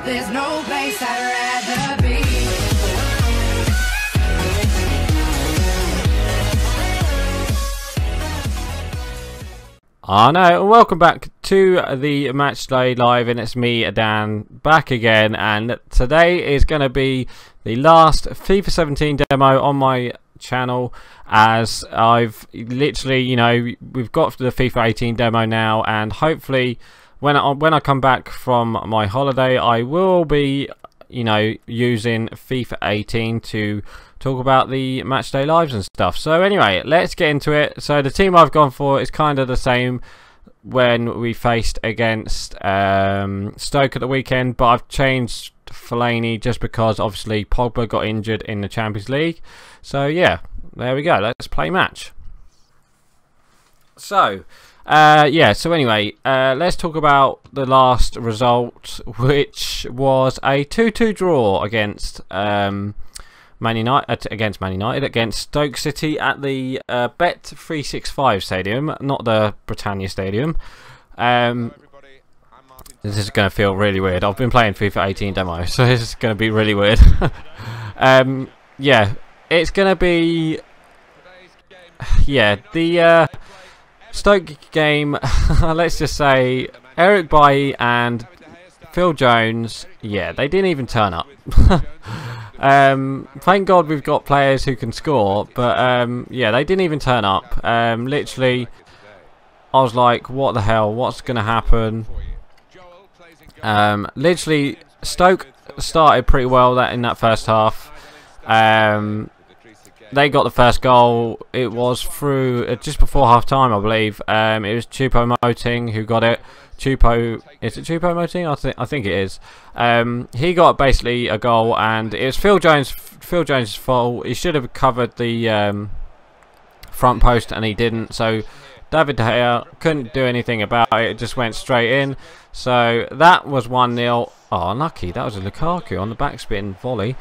There's no place I'd rather be. No, welcome back to the Matchday Live, and it's me, Dan, back again, and today is going to be the last FIFA 17 demo on my channel, as I've literally, you know, we've got the FIFA 18 demo now, and hopefully when I come back from my holiday, I will be, you know, using FIFA 18 to talk about the Matchday Lives and stuff. So anyway, let's get into it. So the team I've gone for is kind of the same when we faced against Stoke at the weekend, but I've changed Fellaini just because obviously Pogba got injured in the Champions League. So yeah, there we go, let's play match. So yeah, so anyway, let's talk about the last result, which was a 2-2 draw against Man United, against Stoke City at the Bet365 stadium, not the Britannia stadium. This is going to feel really weird. I've been playing FIFA 18 demo, so this is going to be really weird. Yeah, it's going to be, yeah, the Stoke game, let's just say Eric Bailly and Phil Jones, yeah, they didn't even turn up. Thank God we've got players who can score, but yeah, they didn't even turn up. Literally, I was like, what the hell, what's going to happen? Literally, Stoke started pretty well in that first half. They got the first goal. It was through just before half time, I believe. It was Choupo-Moting who got it. Is it Choupo-Moting? I think it is. He got basically a goal, and it was Phil Jones' fault. He should have covered the front post, and he didn't. So David De Gea couldn't do anything about it. It just went straight in. So that was 1-0. Oh, unlucky. That was a Lukaku on the backspin volley.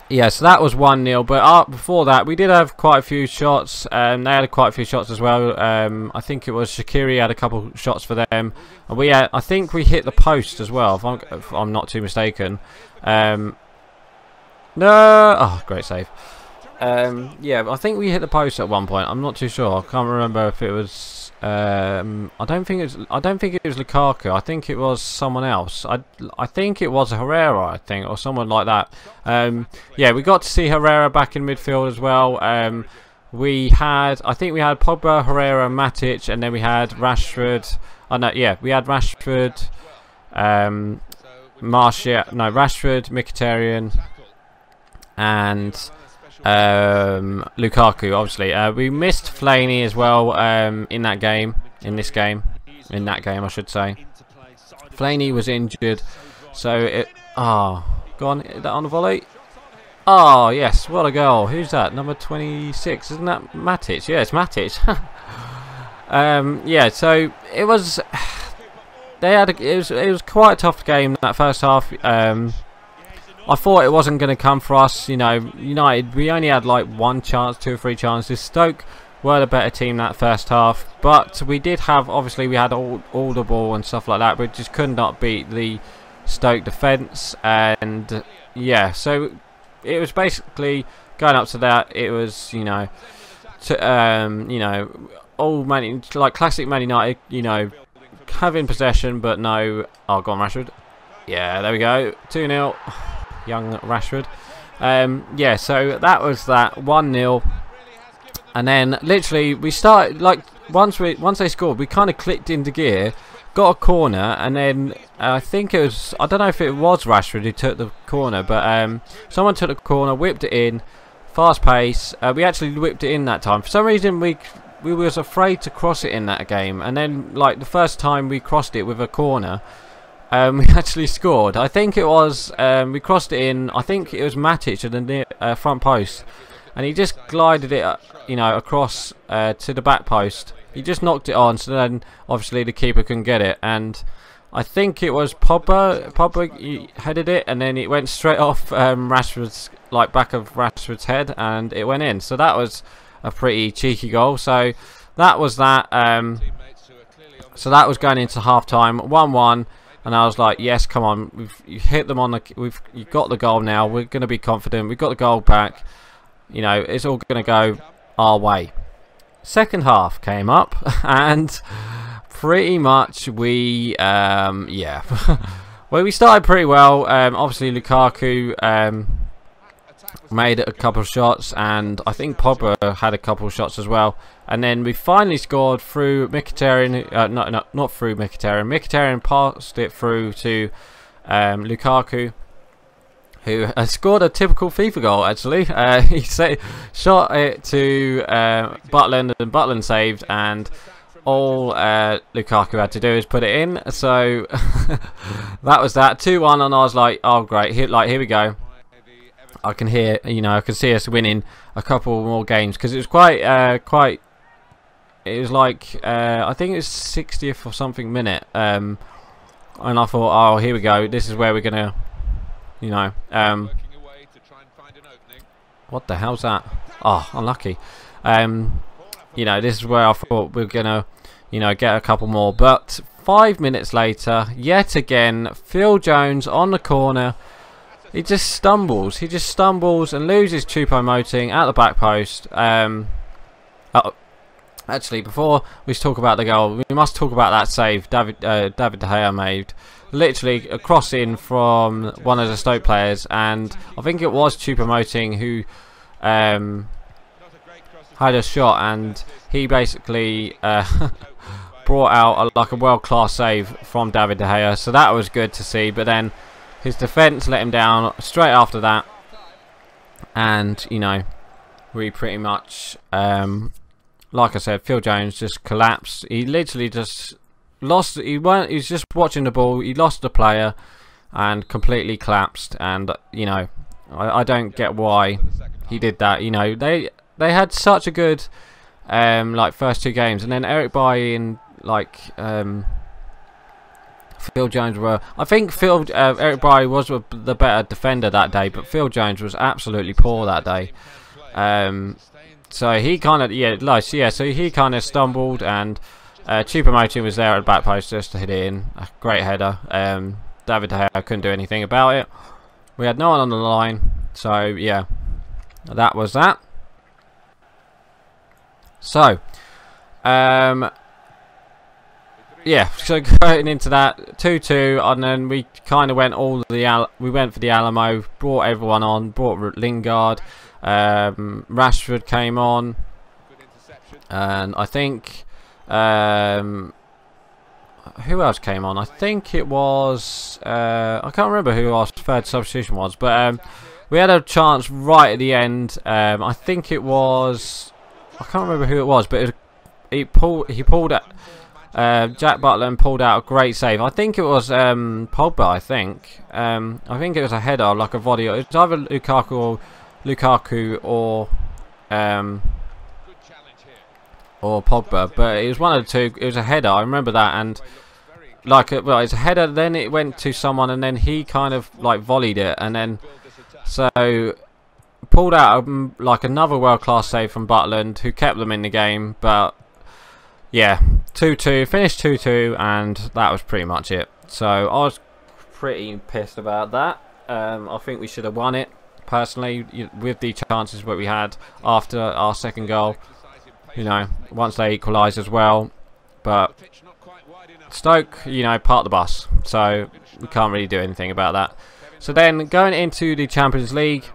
Yeah, so that was 1-0, but before that we did have quite a few shots. They had quite a few shots as well. I think it was Shaqiri had a couple shots for them, and I think we hit the post as well, if I'm not too mistaken. No, oh, great save. Yeah, I think we hit the post at one point. I'm not too sure. I can't remember if it was. I don't think it was Lukaku. I think it was someone else. I think it was Herrera, I think, or someone like that. Yeah, we got to see Herrera back in midfield as well. I think we had Pogba, Herrera, Matic, and then we had Rashford. Oh no, yeah, we had Rashford, Martial, no, Rashford, Mkhitaryan, and Lukaku, obviously. We missed Fellaini as well in that game, I should say. Fellaini was injured, so it. Oh, go on, hit that on the volley. Oh yes, what a goal! Who's that? Number 26, isn't that Matic? Yeah, it's Matic. Yeah, so it was. It was quite a tough game that first half. I thought it wasn't going to come for us, you know. United, we only had like one chance, 2 or 3 chances. Stoke were the better team that first half, but we did have, obviously we had all the ball and stuff like that, but just could not beat the Stoke defence. And yeah, so it was basically going up to that. It was, you know, all like classic Man United, you know, having possession but no. Oh, go on, Rashford. Yeah, there we go, 2-0. Young Rashford. Yeah, so that was that 1-0, and then literally we started, like, once they scored, we kind of clicked into gear, got a corner, and then I think it was, I don't know if it was Rashford who took the corner, but someone took the corner, whipped it in, fast pace. We actually whipped it in that time. For some reason we was afraid to cross it in that game, and then like the first time we crossed it with a corner, we actually scored. I think it was, we crossed it in, I think it was Matic at the front post, and he just glided it, you know, across to the back post. He just knocked it on, so then obviously the keeper couldn't get it, and I think it was Pogba he headed it, and then it went straight off Rashford's, like, back of Rashford's head, and it went in. So that was a pretty cheeky goal. So that was that. So that was going into half time, 1-1. and I was like, yes, come on, you hit them on the, you got the goal now. We're going to be confident. We've got the goal back. You know, it's all going to go our way. Second half came up, and pretty much we, yeah, well, we started pretty well. Obviously, Lukaku made a couple of shots, and I think Pogba had a couple of shots as well. And then we finally scored through Mkhitaryan. Not through Mkhitaryan. Mkhitaryan passed it through to Lukaku, who scored a typical FIFA goal, actually. He shot it to Butland, and Butland saved, and all Lukaku had to do is put it in. So that was that. 2-1, and I was like, oh great, here we go. I can hear, you know, I can see us winning a couple more games, because it was quite, it was like, I think it was 60th or something minute, and I thought, oh, here we go, this is where we're gonna, you know, what the hell's that? Oh, unlucky. You know, this is where I thought we were gonna, you know, get a couple more. But 5 minutes later, yet again, Phil Jones on the corner. He just stumbles. He just stumbles and loses Choupo-Moting at the back post. Actually, before we talk about the goal, we must talk about that save David De Gea made. Literally a cross in from one of the Stoke players, and I think it was Choupo-Moting who had a shot, and he basically brought out like a world-class save from David De Gea. So that was good to see. But then his defence let him down straight after that, and you know, we pretty much, like I said, Phil Jones just collapsed. He literally just lost. He was just watching the ball. He lost the player and completely collapsed. And you know, I don't get why he did that. You know, they had such a good like first two games, and then Eric Bailly and like Phil Jones were. I think Eric Bailly was the better defender that day, but Phil Jones was absolutely poor that day. So he kind of so he kind of stumbled, and Choupo-Moting was there at the back post just to hit it in. A great header. David De Gea couldn't do anything about it. We had no one on the line, so yeah, that was that. So, yeah, so going into that 2-2, and then we kind of went we went for the Alamo, brought everyone on, brought Lingard, Rashford came on, and I think who else came on? I think it was I can't remember who our third substitution was, but we had a chance right at the end. I think it was, I can't remember who it was, but he pulled out. Jack Butland pulled out a great save. I think it was Pogba. I think it was a header, like a volley. It was either Lukaku or Pogba, but it was one of the two. It was a header. I remember that, and like well, it's a header. Then it went to someone, and then he kind of like volleyed it, and then so pulled out like another world-class save from Butland, who kept them in the game. But yeah, 2-2, finished 2-2, and that was pretty much it. So I was pretty pissed about that. I think we should have won it, personally, with the chances that we had after our second goal. You know, once they equalised as well. But Stoke, you know, part of the bus. So we can't really do anything about that. So then going into the Champions League.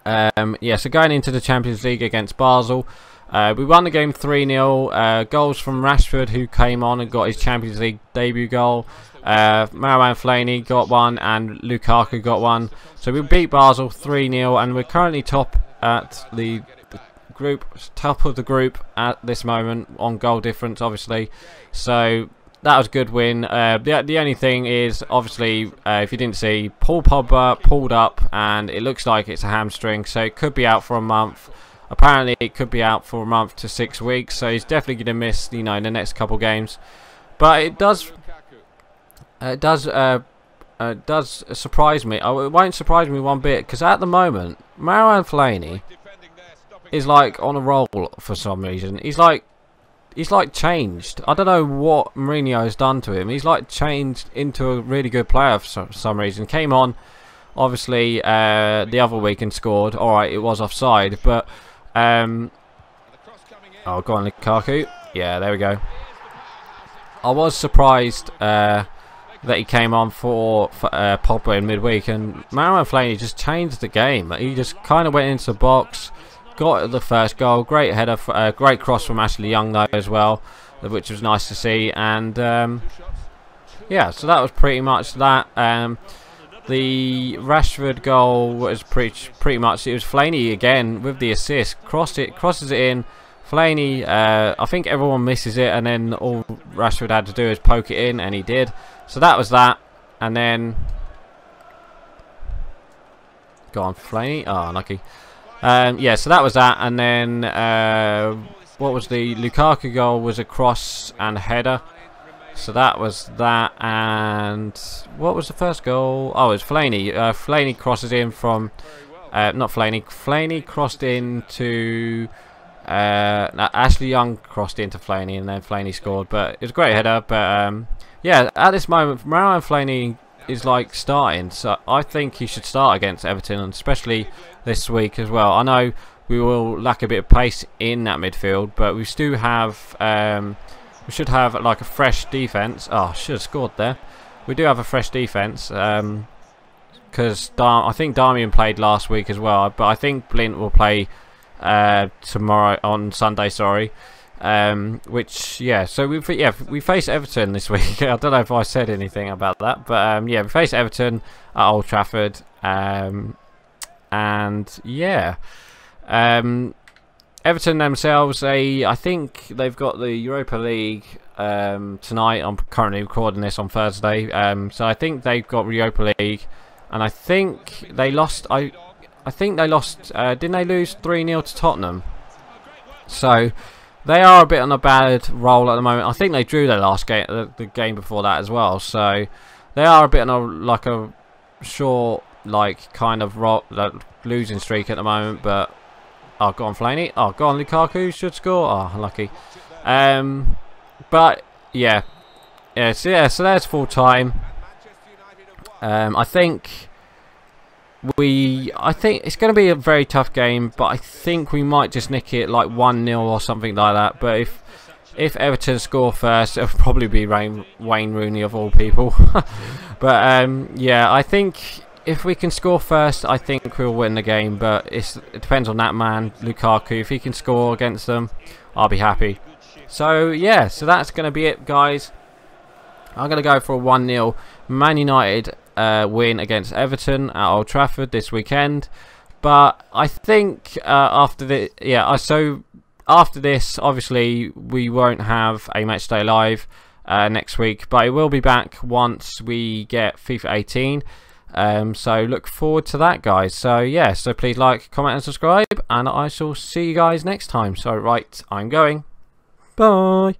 Yeah, so going into the Champions League against Basel. We won the game 3-0. Goals from Rashford, who came on and got his Champions League debut goal. Marouane Fellaini got one, and Lukaku got one. So we beat Basel 3-0, and we're currently top at the group, top of the group at this moment on goal difference, obviously. So that was a good win. The only thing is, obviously, if you didn't see, Paul Pogba pulled up, and it looks like it's a hamstring, so it could be out for a month. Apparently, it could be out for a month to 6 weeks, so he's definitely going to miss, you know, the next couple games. But it does surprise me. Oh, it won't surprise me one bit, because at the moment, Marouane Fellaini is like on a roll for some reason. He's he's like changed. I don't know what Mourinho has done to him. He's like changed into a really good player for some reason. Came on, obviously, the other week and scored. Alright, it was offside, but oh, go on, Lukaku. Yeah, there we go. I was surprised that he came on for Pogba in midweek, and Marouane Fellaini just changed the game. He just kind of went into the box, got the first goal, great header, great cross from Ashley Young though as well, which was nice to see. And yeah, so that was pretty much that. The Rashford goal was pretty much, it was Fellaini again with the assist, crosses it in. Fellaini, I think everyone misses it, and then all Rashford had to do is poke it in, and he did. So that was that. And then go on, Fellaini. Oh, unlucky. Yeah, so that was that. And then what was the Lukaku goal? Was a cross and a header. So that was that. And what was the first goal? Oh, it was Fellaini. Fellaini crosses in from not Fellaini. Fellaini crossed into Ashley Young crossed into Fellaini, and then Fellaini scored. But it was a great header. But yeah, at this moment, Marouane Fellaini is like starting, so I think he should start against Everton, and especially this week as well. I know we will lack a bit of pace in that midfield, but we still have we should have like a fresh defense. Oh, I should have scored there. We do have a fresh defense because I think Darmian played last week as well, but I think Blint will play tomorrow, on Sunday, sorry. Which, yeah, so we face Everton this week. I don't know if I said anything about that, but yeah, we face Everton at Old Trafford, and yeah, Everton themselves, I think they've got the Europa League tonight. I'm currently recording this on Thursday, so I think they've got Europa League, and I think they lost. I think they lost. Didn't they lose 3-0 to Tottenham? So they are a bit on a bad roll at the moment. I think they drew their last game, the game before that as well. So they are a bit on a short, kind of losing streak at the moment. But oh, go on, Fellaini. Oh, go on, Lukaku should score. Oh, unlucky. But yeah, so there's full time. I think it's going to be a very tough game, but I think we might just nick it like 1-0 or something like that. But if Everton score first, it'll probably be Wayne Rooney of all people. But yeah, I think if we can score first, I think we'll win the game. But it depends on that man, Lukaku. If he can score against them, I'll be happy. So yeah, so that's going to be it, guys. I'm going to go for a 1-0 Man United win against Everton at Old Trafford this weekend. But I think after this, obviously we won't have a Matchday Live next week, but it will be back once we get FIFA 18. So look forward to that, guys. So yeah, so please like, comment and subscribe, and I shall see you guys next time. So right, I'm going. Bye.